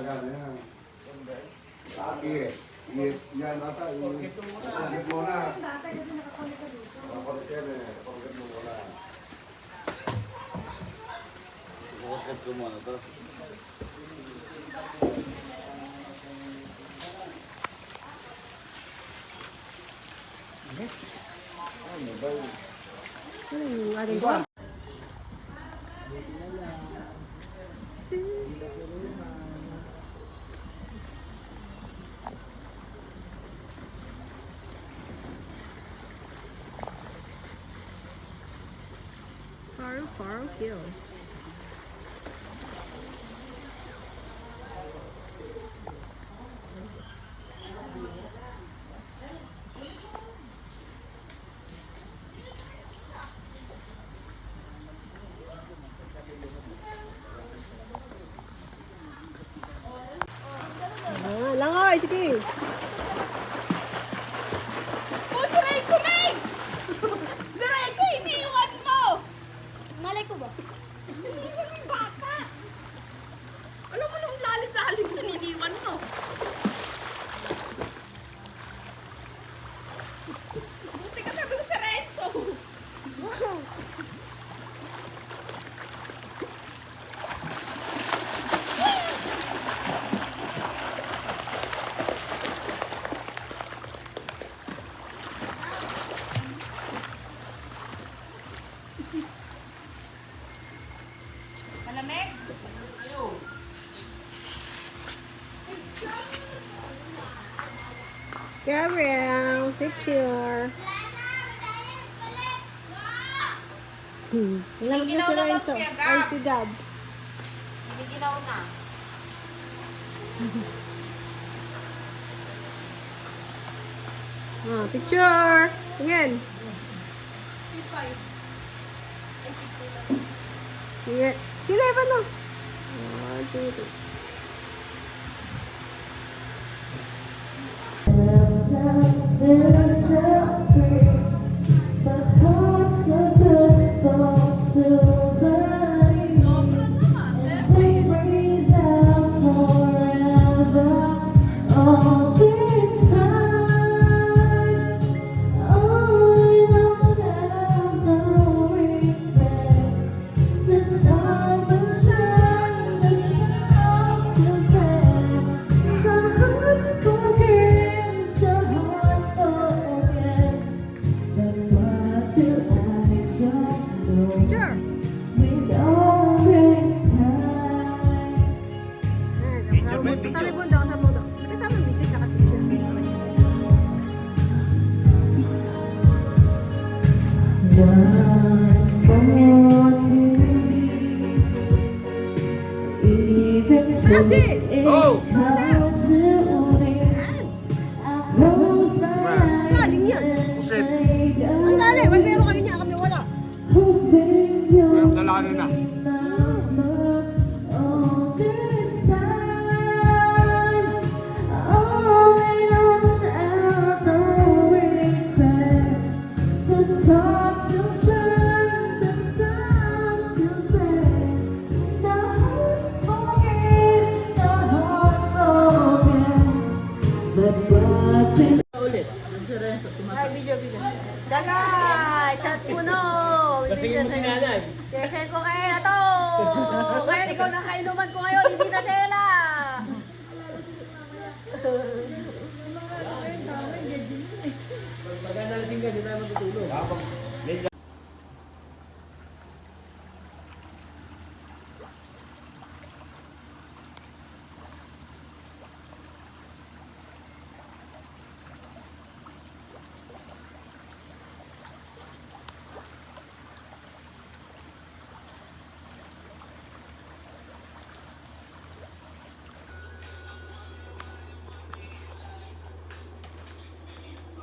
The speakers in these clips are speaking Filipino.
yan. Laki eh. Yan ata. Forget mo na. Dati kasi nakakulit ka dito. Forget mo muna. Forget ko muna to. Ano ba yun? Ating ko. Faro Hill. Langoy, sige. Diretso, May! Diretso, iniiwan mo! Malay ko ba? Iniiwan mo yung bata! Alam mo nung lalim-lalim na iniiwan mo? Buti ka sabi ko si Renzo! Malamig? Gabriel, picture. Ilang na si Renzo? Ay, si Gab. Hindi ginaw na. Picture. Again. Sige. Sila, paano? 1, 2, 3. Picture. Kasama bundok, kasama bundok. Kasama video tsaka picture. Oh! Galing yan. Pusit. Ang galing. Wag meron kayo niya. Kami wala. Mayroong dalanan na. Ay, video. Dagay! Chat mo no! Send ko kayo na to! Ngayon, ikaw na kainuman ko ngayon, hindi na sila! Pag nalasing ka, di tayo matutulog.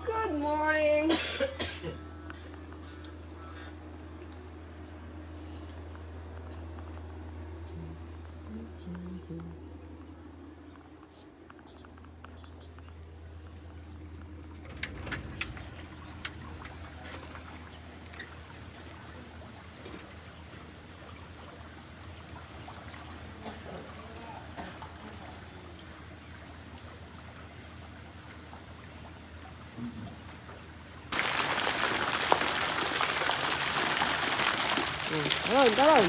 Good morning! Talon.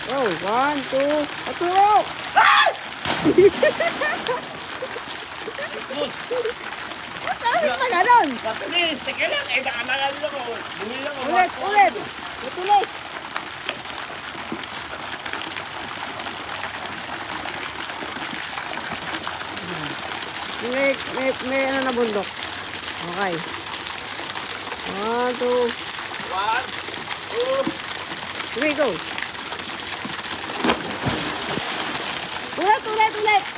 Oh, 1, 2, paturo! Bakit pa ganon? Patulis, teka lang. Eh, nakanagal ako. Bumili lang ako. Ulit. Matulis. May ano na bundok. Okay. 1, 2, 3, go. Ulit.